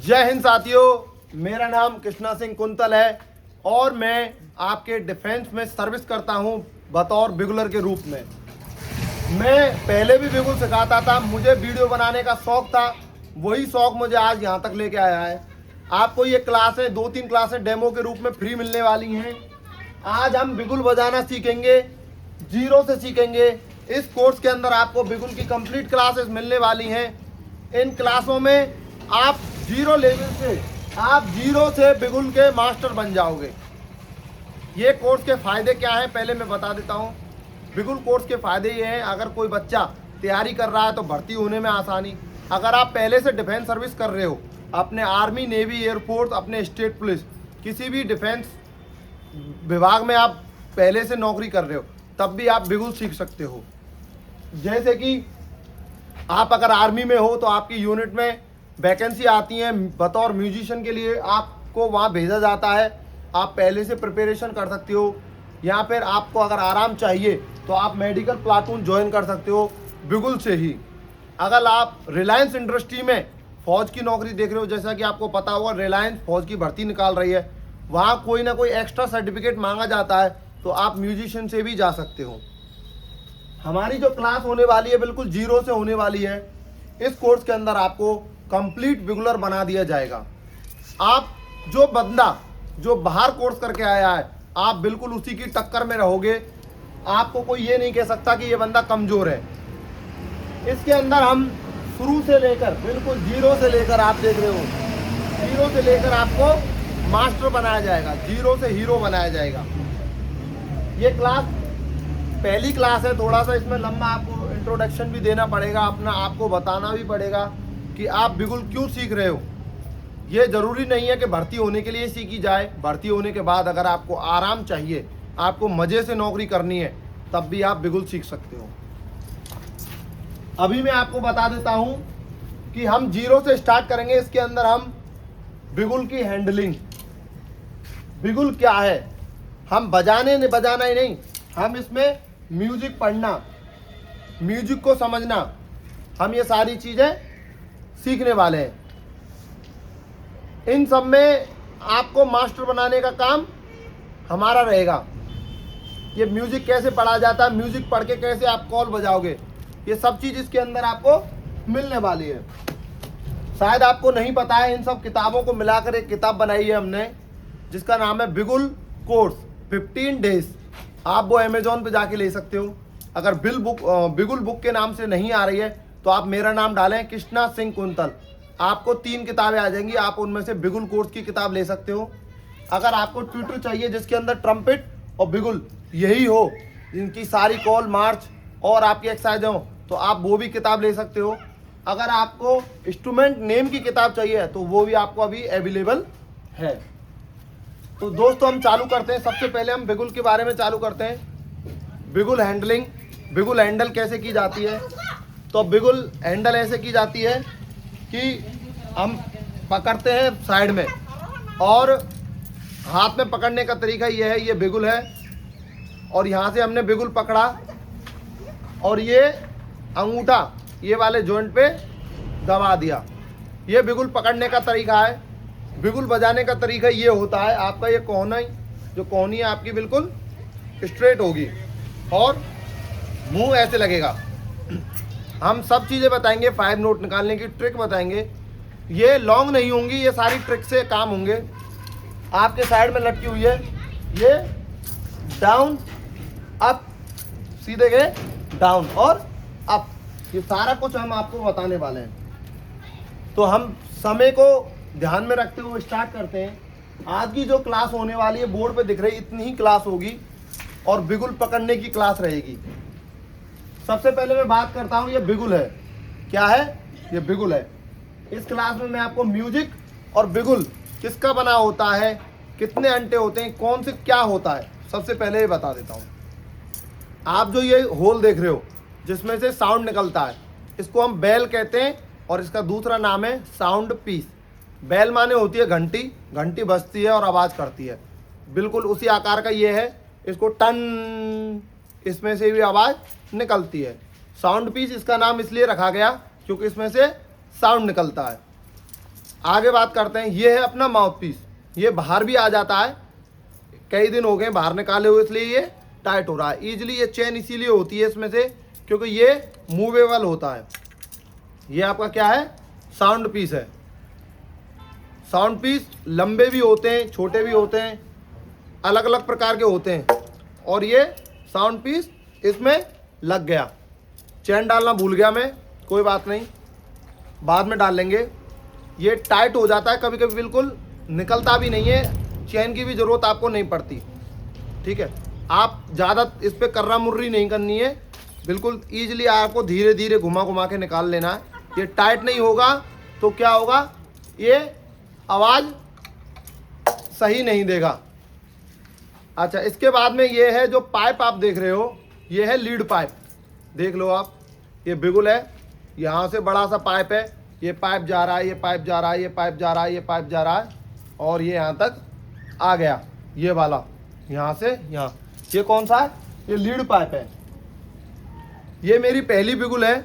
जय हिंद साथियों, मेरा नाम कृष्णा सिंह कुंतल है और मैं आपके डिफेंस में सर्विस करता हूं बतौर बिगुलर के रूप में। मैं पहले भी बिगुल सिखाता था, मुझे वीडियो बनाने का शौक था, वही शौक मुझे आज यहां तक लेके आया है। आपको ये क्लासें 2-3 क्लासें डेमो के रूप में फ्री मिलने वाली हैं। आज हम बिगुल बजाना सीखेंगे, जीरो से सीखेंगे। इस कोर्स के अंदर आपको बिगुल की कंप्लीट क्लासेस मिलने वाली हैं। इन क्लासों में आप जीरो से बिगुल के मास्टर बन जाओगे। ये कोर्स के फ़ायदे क्या हैं पहले मैं बता देता हूँ। बिगुल कोर्स के फ़ायदे ये हैं, अगर कोई बच्चा तैयारी कर रहा है तो भर्ती होने में आसानी। अगर आप पहले से डिफेंस सर्विस कर रहे हो, अपने आर्मी, नेवी, एयरफोर्स, अपने स्टेट पुलिस, किसी भी डिफेंस विभाग में आप पहले से नौकरी कर रहे हो, तब भी आप बिगुल सीख सकते हो। जैसे कि आप अगर आर्मी में हो तो आपकी यूनिट में वैकेंसी आती है बतौर म्यूजिशियन के लिए, आपको वहाँ भेजा जाता है। आप पहले से प्रिपरेशन कर सकते हो, या फिर आपको अगर आराम चाहिए तो आप मेडिकल प्लाटून ज्वाइन कर सकते हो बिगुल से ही। अगर आप रिलायंस इंडस्ट्री में फ़ौज की नौकरी देख रहे हो, जैसा कि आपको पता होगा रिलायंस फ़ौज की भर्ती निकाल रही है, वहाँ कोई ना कोई एक्स्ट्रा सर्टिफिकेट मांगा जाता है, तो आप म्यूजिशियन से भी जा सकते हो। हमारी जो क्लास होने वाली है बिल्कुल जीरो से होने वाली है। इस कोर्स के अंदर आपको कंप्लीट बिगुलर बना दिया जाएगा। आप जो बंदा जो बाहर कोर्स करके आया है, आप बिल्कुल उसी की टक्कर में रहोगे। आपको कोई ये नहीं कह सकता कि ये बंदा कमज़ोर है। इसके अंदर हम शुरू से लेकर बिल्कुल जीरो से लेकर, आप देख रहे हो, जीरो से लेकर आपको मास्टर बनाया जाएगा, जीरो से हीरो बनाया जाएगा। ये क्लास पहली क्लास है, थोड़ा सा इसमें लंबा आपको इंट्रोडक्शन भी देना पड़ेगा, अपना आपको बताना भी पड़ेगा कि आप बिगुल क्यों सीख रहे हो। ये ज़रूरी नहीं है कि भर्ती होने के लिए सीखी जाए। भर्ती होने के बाद अगर आपको आराम चाहिए, आपको मज़े से नौकरी करनी है, तब भी आप बिगुल सीख सकते हो। अभी मैं आपको बता देता हूँ कि हम जीरो से स्टार्ट करेंगे। इसके अंदर हम बिगुल की हैंडलिंग, बिगुल क्या है, हम बजाना ही नहीं, हम इसमें म्यूजिक पढ़ना, म्यूजिक को समझना, हम ये सारी चीज़ें सीखने वाले हैं। इन सब में आपको मास्टर बनाने का काम हमारा रहेगा। ये म्यूजिक कैसे पढ़ा जाता है, म्यूजिक पढ़ के कैसे आप कॉल बजाओगे, ये सब चीज़ इसके अंदर आपको मिलने वाली है। शायद आपको नहीं पता है, इन सब किताबों को मिलाकर एक किताब बनाई है हमने, जिसका नाम है बिगुल कोर्स 15 डेज। आप वो अमेजोन पे जाके ले सकते हो। अगर बिगुल बुक के नाम से नहीं आ रही है तो आप मेरा नाम डालें, कृष्णा सिंह कुंतल, आपको 3 किताबें आ जाएंगी। आप उनमें से बिगुल कोर्स की किताब ले सकते हो। अगर आपको ट्यूटर चाहिए जिसके अंदर ट्रम्पेट और बिगुल यही हो, जिनकी सारी कॉल, मार्च और आपकी एक्सरसाइज हो, तो आप वो भी किताब ले सकते हो। अगर आपको इंस्ट्रूमेंट नेम की किताब चाहिए तो वो भी आपको अभी अवेलेबल है। तो दोस्तों हम चालू करते हैं। सबसे पहले हम बिगुल के बारे में चालू करते हैं। बिगुल हैंडलिंग, बिगुल हैंडल कैसे की जाती है। तो बिगुल हैंडल ऐसे की जाती है कि हम पकड़ते हैं साइड में, और हाथ में पकड़ने का तरीका ये है, ये बिगुल है और यहाँ से हमने बिगुल पकड़ा और ये अंगूठा ये वाले जॉइंट पे दबा दिया। ये बिगुल पकड़ने का तरीका है। बिगुल बजाने का तरीका ये होता है, आपका ये कोहनी, जो कोहनी है आपकी बिल्कुल स्ट्रेट होगी और मुंह ऐसे लगेगा। हम सब चीज़ें बताएंगे, 5 नोट निकालने की ट्रिक बताएंगे। ये लॉन्ग नहीं होंगी, ये सारी ट्रिक से काम होंगे। आपके साइड में लटकी हुई है, ये डाउन अप, सीधे गए डाउन और अप, ये सारा कुछ हम आपको बताने वाले हैं। तो हम समय को ध्यान में रखते हुए स्टार्ट करते हैं। आज की जो क्लास होने वाली है, बोर्ड पे दिख रही इतनी ही क्लास होगी और बिगुल पकड़ने की क्लास रहेगी। सबसे पहले मैं बात करता हूँ, ये बिगुल है। क्या है? ये बिगुल है। इस क्लास में मैं आपको म्यूजिक और बिगुल किसका बना होता है, कितने अंटे होते हैं, कौन से क्या होता है, सबसे पहले ये बता देता हूँ। आप जो ये होल देख रहे हो जिसमें से साउंड निकलता है, इसको हम बेल कहते हैं और इसका दूसरा नाम है साउंड पीस। बेल माने होती है घंटी, घंटी बजती है और आवाज़ करती है, बिल्कुल उसी आकार का ये है। इसको टन, इसमें से भी आवाज़ निकलती है। साउंड पीस इसका नाम इसलिए रखा गया क्योंकि इसमें से साउंड निकलता है। आगे बात करते हैं, ये है अपना माउथ पीस। ये बाहर भी आ जाता है, कई दिन हो गए बाहर निकाले हुए, इसलिए ये टाइट हो रहा है ईजिली। ये चेन इसीलिए होती है इसमें से क्योंकि ये मूवेबल होता है। ये आपका क्या है, साउंड पीस है। साउंड पीस लंबे भी होते हैं, छोटे भी होते हैं, अलग अलग प्रकार के होते हैं। और ये साउंड पीस इसमें लग गया। चेन डालना भूल गया मैं, कोई बात नहीं, बाद में डाल लेंगे। ये टाइट हो जाता है कभी कभी, बिल्कुल निकलता भी नहीं है, चेन की भी ज़रूरत आपको नहीं पड़ती। ठीक है, आप ज़्यादा इस पर कर्रा मुर्री नहीं करनी है, बिल्कुल ईजिली आपको धीरे धीरे घुमा घुमा के निकाल लेना है। ये टाइट नहीं होगा तो क्या होगा, ये आवाज़ सही नहीं देगा। अच्छा, इसके बाद में ये है जो पाइप आप देख रहे हो, ये है लीड पाइप। देख लो आप, ये बिगुल है, यहाँ से बड़ा सा पाइप है, ये पाइप जा रहा है, ये पाइप जा रहा है, ये पाइप जा रहा है, ये पाइप जा रहा है, और ये यहाँ तक आ गया, ये वाला यहाँ से यहाँ। ये कौन सा है, ये लीड पाइप है। ये मेरी पहली बिगुल है,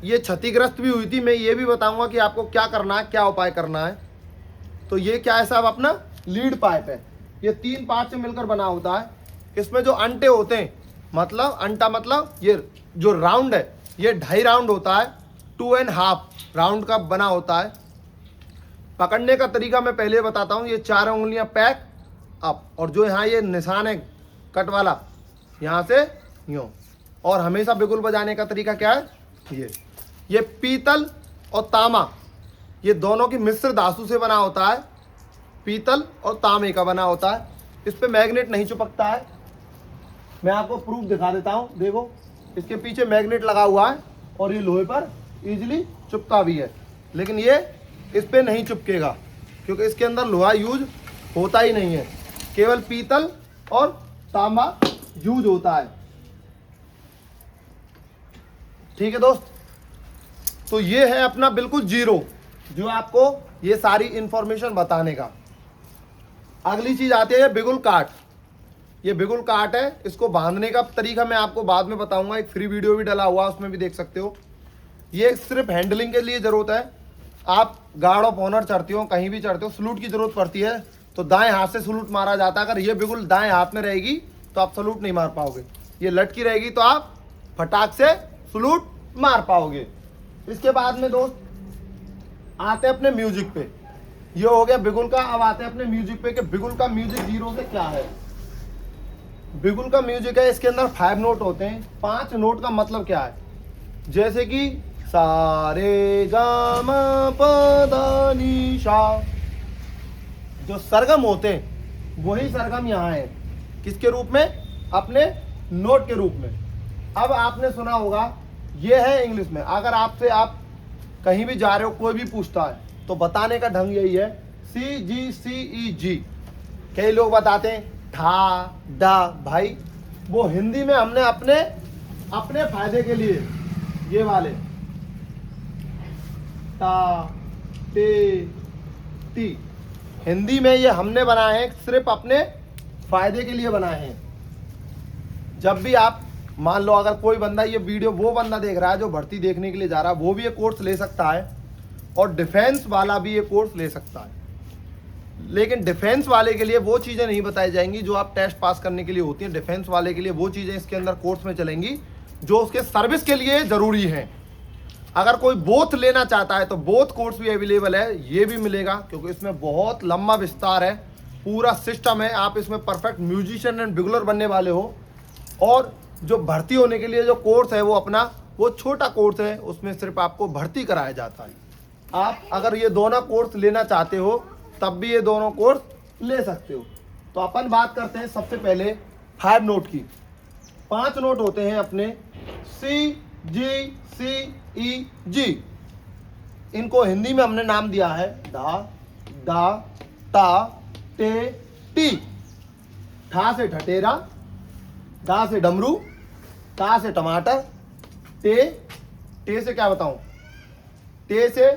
ये क्षतिग्रस्त भी हुई थी। मैं ये भी बताऊंगा कि आपको क्या करना है, क्या उपाय करना है। तो ये क्या है साहब, अपना लीड पाइप है। ये 3 पार्ट से मिलकर बना होता है। इसमें जो अंटे होते हैं, मतलब अंटा मतलब ये जो राउंड है, ये 2.5 राउंड होता है, 2.5 राउंड का बना होता है। पकड़ने का तरीका मैं पहले बताता हूँ। ये 4 उंगलियां पैक अप, और जो यहाँ ये निशान है कट वाला, यहाँ से यूँ। और हमेशा बिगुल बजाने का तरीका क्या है, ये पीतल और तांबा, ये दोनों की मिश्र धातु से बना होता है। पीतल और तांबे का बना होता है। इस पे मैग्नेट नहीं चिपकता है। मैं आपको प्रूफ दिखा देता हूँ, देखो इसके पीछे मैग्नेट लगा हुआ है और ये लोहे पर इजीली चिपका भी है, लेकिन ये इस पे नहीं चिपकेगा क्योंकि इसके अंदर लोहा यूज होता ही नहीं है, केवल पीतल और तांबा यूज होता है। ठीक है दोस्त, तो ये है अपना बिल्कुल जीरो, जो आपको ये सारी इंफॉर्मेशन बताने का। अगली चीज आती है बिगुल काट। ये बिगुल काट है, इसको बांधने का तरीका मैं आपको बाद में बताऊंगा। एक फ्री वीडियो भी डला हुआ, उसमें भी देख सकते हो। ये सिर्फ हैंडलिंग के लिए जरूरत है। आप गार्ड ऑफ ऑनर चढ़ते हो, कहीं भी चढ़ते हो, सलूट की जरूरत पड़ती है तो दाएं हाथ से सलूट मारा जाता है। अगर ये बिगुल दाएं हाथ में रहेगी तो आप सलूट नहीं मार पाओगे। ये लटकी रहेगी तो आप फटाक से सलूट मार पाओगे। इसके बाद में दोस्त आते हैं अपने म्यूजिक पे। ये हो गया बिगुल का। अब आते हैं अपने म्यूजिक पे कि बिगुल का म्यूजिक जीरो से क्या है। बिगुल का म्यूजिक है, इसके अंदर 5 नोट होते हैं। 5 नोट का मतलब क्या है, जैसे कि सा रे गा मा पा धा नी सा, जो सरगम होते हैं वही सरगम यहाँ है। किसके रूप में, अपने नोट के रूप में। अब आपने सुना होगा, ये है इंग्लिश में। अगर आपसे आप कहीं भी जा रहे हो, कोई भी पूछता है तो बताने का ढंग यही है, CGCEG। कई लोग बताते हैं ठा डा। भाई वो हिंदी में हमने अपने फायदे के लिए ये वाले ता टे टी, हिंदी में ये हमने बनाए हैं, सिर्फ अपने फायदे के लिए बनाए हैं। जब भी आप मान लो, अगर कोई बंदा ये वीडियो, वो बंदा देख रहा है जो भर्ती देखने के लिए जा रहा है, वो भी ये कोर्स ले सकता है, और डिफेंस वाला भी ये कोर्स ले सकता है। लेकिन डिफेंस वाले के लिए वो चीज़ें नहीं बताई जाएंगी जो आप टेस्ट पास करने के लिए होती हैं। डिफेंस वाले के लिए वो चीज़ें इसके अंदर कोर्स में चलेंगी जो उसके सर्विस के लिए ज़रूरी हैं। अगर कोई बोथ लेना चाहता है तो बोथ कोर्स भी अवेलेबल है, ये भी मिलेगा, क्योंकि इसमें बहुत लंबा विस्तार है, पूरा सिस्टम है। आप इसमें परफेक्ट म्यूजिशियन एंड बिगुलर बनने वाले हो। और जो भर्ती होने के लिए जो कोर्स है वो अपना, वो छोटा कोर्स है, उसमें सिर्फ आपको भर्ती कराया जाता है। आप अगर ये दोनों कोर्स लेना चाहते हो तब भी ये दोनों कोर्स ले सकते हो। तो अपन बात करते हैं सबसे पहले 5 नोट की। 5 नोट होते हैं अपने CGCEG। इनको हिंदी में हमने नाम दिया है धा दा ता टे टी। ठा से ठटेरा, दा से डमरू, ता से टमाटर, टे से क्या बताऊं, टे से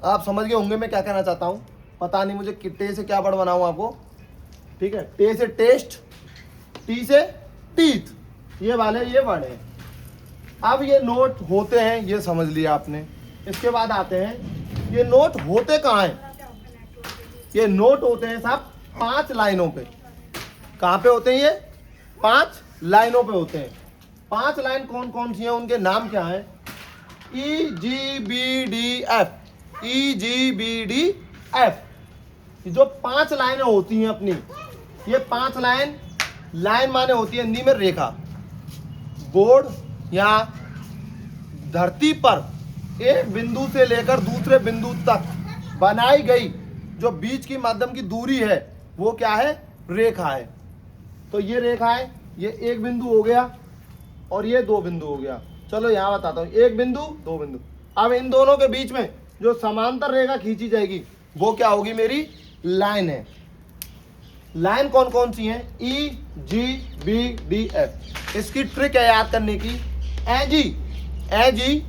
आप समझ गए होंगे मैं क्या कहना चाहता हूं। पता नहीं मुझे कि टे से क्या वर्ड बनाऊं आपको। ठीक है, टे से टेस्ट, टी से टीथ, ये वाले ये वर्ड है। अब ये नोट होते हैं, ये समझ लिया आपने। इसके बाद आते हैं ये नोट होते कहाँ हैं? ये नोट होते हैं साहब 5 लाइनों पे। कहाँ पे होते हैं ये? 5 लाइनों पे होते हैं। 5 लाइन कौन कौन सी हैं, उनके नाम क्या हैं? ई जी बी डी एफ, ई जी बी डी एफ। जो 5 लाइनें होती हैं अपनी, ये 5 लाइन माने होती है हिंदी में रेखा। बोर्ड या धरती पर एक बिंदु से लेकर दूसरे बिंदु तक बनाई गई जो बीच की मध्यम की दूरी है वो क्या है? रेखा है। तो ये रेखा है, ये एक बिंदु हो गया और ये 2 बिंदु हो गया। चलो यहाँ बताता हूँ, 1 बिंदु 2 बिंदु। अब इन दोनों के बीच में जो समांतर रेखा खींची जाएगी वो क्या होगी? मेरी लाइन है। लाइन कौन कौन सी है? ई जी बी डी एफ। इसकी ट्रिक है याद करने की, ए जी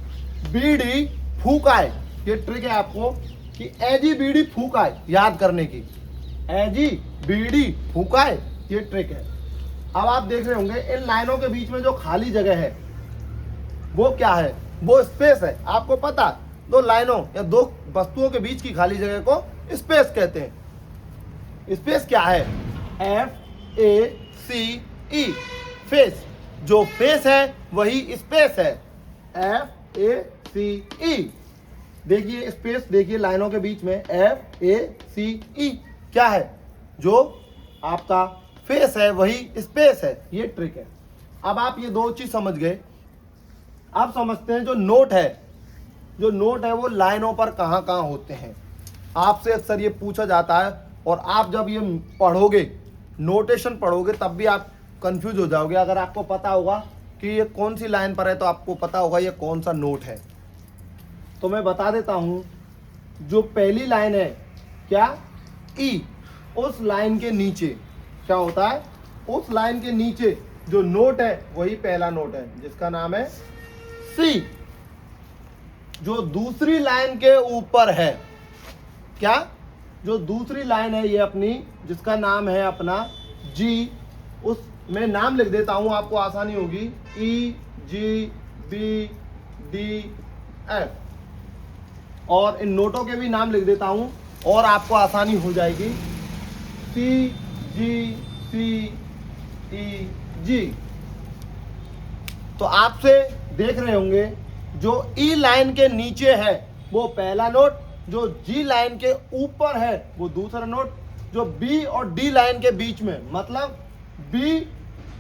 बी डी फूकाए। ये ट्रिक है आपको कि ए जी बी डी फूकाए याद करने की। ए जी बी डी फूकाए, ये ट्रिक है। अब आप देख रहे होंगे इन लाइनों के बीच में जो खाली जगह है वो क्या है? वो स्पेस है। आपको पता, 2 लाइनों या 2 वस्तुओं के बीच की खाली जगह को स्पेस कहते हैं। स्पेस क्या है? FACE, face. जो फेस है वही स्पेस है। FACE। देखिए स्पेस, देखिए लाइनों के बीच में FACE क्या है? जो आपका फेस है वही स्पेस है। ये ट्रिक है। अब आप ये 2 चीज समझ गए। आप समझते हैं जो नोट है वो लाइनों पर कहाँ कहाँ होते हैं। आपसे अक्सर ये पूछा जाता है और आप जब ये पढ़ोगे, नोटेशन पढ़ोगे, तब भी आप कंफ्यूज हो जाओगे। अगर आपको पता होगा कि ये कौन सी लाइन पर है तो आपको पता होगा ये कौन सा नोट है। तो मैं बता देता हूँ, जो पहली लाइन है क्या? ई। उस लाइन के नीचे क्या होता है? उस लाइन के नीचे जो नोट है वही पहला नोट है जिसका नाम है सी। जो दूसरी लाइन के ऊपर है क्या? जो दूसरी लाइन है ये अपनी, जिसका नाम है अपना जी। उस मैं नाम लिख देता हूं, आपको आसानी होगी। ई जी बी डी एफ। और इन नोटों के भी नाम लिख देता हूं और आपको आसानी हो जाएगी। सी जी सी ई जी। तो आपसे देख रहे होंगे जो ई लाइन के नीचे है वो पहला नोट, जो जी लाइन के ऊपर है वो दूसरा नोट, जो बी और डी लाइन के बीच में, मतलब बी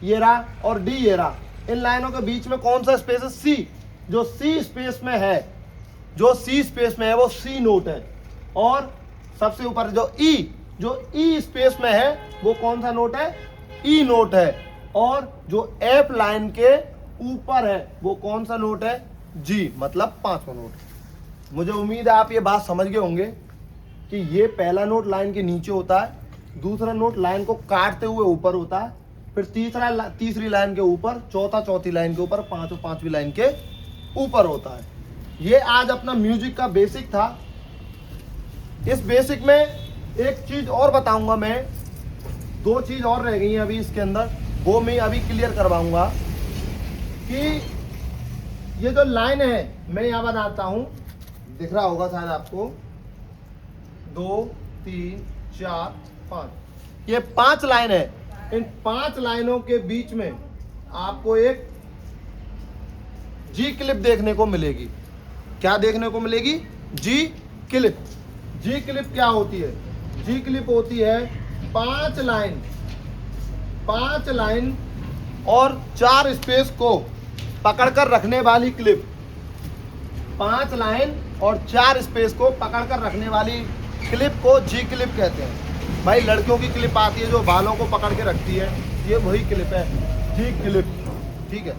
ये रहा और डी ये रहा, इन लाइनों के बीच में कौन सा स्पेस है? सी। जो सी स्पेस में है, जो सी स्पेस में है वो सी नोट है। और सबसे ऊपर जो ई स्पेस में है वो कौन सा नोट है? ई नोट है। और जो एफ लाइन के ऊपर है वो कौन सा नोट है? जी, मतलब 5वां नोट। मुझे उम्मीद है आप ये बात समझ गए होंगे कि ये पहला नोट लाइन के नीचे होता है, दूसरा नोट लाइन को काटते हुए ऊपर होता है, फिर तीसरी लाइन के ऊपर, चौथी लाइन के ऊपर, पांचवी लाइन के ऊपर होता है। ये आज अपना म्यूजिक का बेसिक था। इस बेसिक में एक चीज और बताऊंगा मैं, 2 चीज और रह गई हैं अभी इसके अंदर, वो मैं अभी क्लियर करवाऊंगा कि ये जो लाइन है मैं यहां बनाता हूं, दिख रहा होगा शायद आपको, 2 3 4 5, ये 5 लाइन है। इन 5 लाइनों के बीच में आपको एक जी क्लिप देखने को मिलेगी। क्या देखने को मिलेगी? जी क्लिप। जी क्लिप क्या होती है? जी क्लिप होती है 5 लाइन और 4 स्पेस को पकड़कर रखने वाली क्लिप। 5 लाइन और 4 स्पेस को पकड़कर रखने वाली क्लिप को जी क्लिप कहते हैं। भाई लड़कियों की क्लिप आती है जो बालों को पकड़ के रखती है, ये वही क्लिप है, जी क्लिप। ठीक है।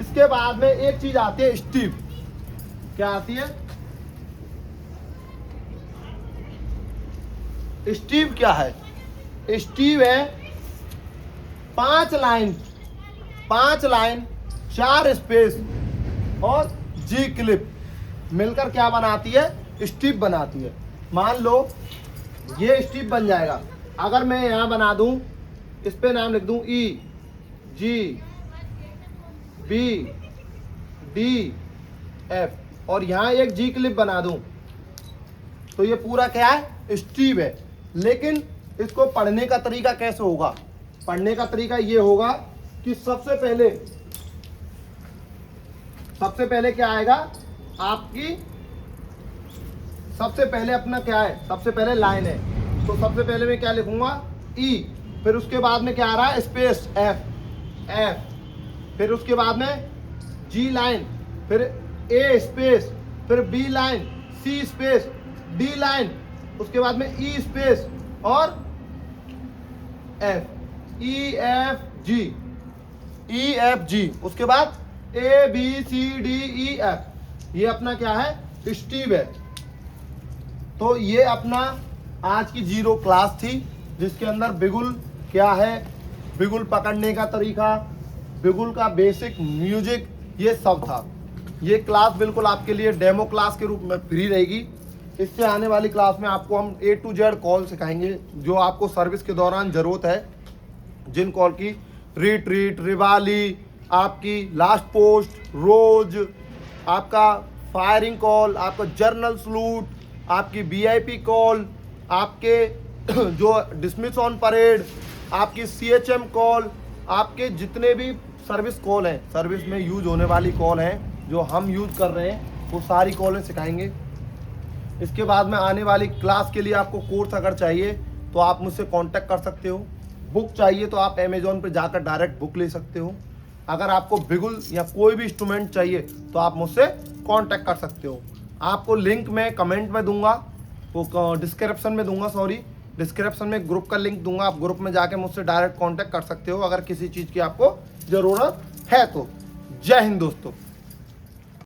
इसके बाद में एक चीज आती है स्टीव। क्या आती है? स्टीव क्या है? स्टीव है 5 लाइन 4 स्पेस और जी क्लिप मिलकर क्या बनाती है? स्टीव बनाती है। मान लो ये स्टीव बन जाएगा। अगर मैं यहां बना दूं, इस पे नाम लिख दूं ई जी बी डी एफ और यहां एक जी क्लिप बना दूं, तो ये पूरा क्या है, स्टीव है। लेकिन इसको पढ़ने का तरीका कैसे होगा? पढ़ने का तरीका ये होगा कि सबसे पहले क्या आएगा आपकी, सबसे पहले अपना क्या है, सबसे पहले लाइन है, तो सबसे पहले मैं क्या लिखूंगा, ई, फिर उसके बाद में क्या आ रहा है, स्पेस एफ, फिर उसके बाद में जी लाइन, फिर ए स्पेस, फिर B line, C space, D line, उसके बाद में ई स्पेस और एफ, ई एफ जी, उसके बाद A B C D E F. ये अपना क्या है, स्टीव है। तो ये अपना आज की जीरो क्लास थी, जिसके अंदर बिगुल क्या है, बिगुल पकड़ने का तरीका, बिगुल का बेसिक म्यूजिक, ये सब था। ये क्लास बिल्कुल आपके लिए डेमो क्लास के रूप में फ्री रहेगी। इससे आने वाली क्लास में आपको हम A to Z कॉल सिखाएंगे, जो आपको सर्विस के दौरान ज़रूरत है, जिन कॉल की रिट्रीट, रिवाली, आपकी लास्ट पोस्ट, रोज, आपका फायरिंग कॉल, आपका जर्नल सलूट, आपकी VIP कॉल, आपके जो डिसमिस ऑन परेड, आपकी CHM कॉल, आपके जितने भी सर्विस कॉल हैं, सर्विस में यूज होने वाली कॉल हैं जो हम यूज कर रहे हैं, वो सारी कॉलें सिखाएंगे। इसके बाद में आने वाली क्लास के लिए आपको कोर्स अगर चाहिए तो आप मुझसे कांटेक्ट कर सकते हो। बुक चाहिए तो आप अमेजोन पर जाकर डायरेक्ट बुक ले सकते हो। अगर आपको बिगुल या कोई भी इंस्ट्रूमेंट चाहिए तो आप मुझसे कांटेक्ट कर सकते हो। आपको लिंक मैं कमेंट में दूंगा, वो डिस्क्रिप्शन में दूंगा, डिस्क्रिप्शन में ग्रुप का लिंक दूंगा। आप ग्रुप में जाके मुझसे डायरेक्ट कांटेक्ट कर सकते हो अगर किसी चीज़ की आपको ज़रूरत है तो। जय हिंद दोस्तों।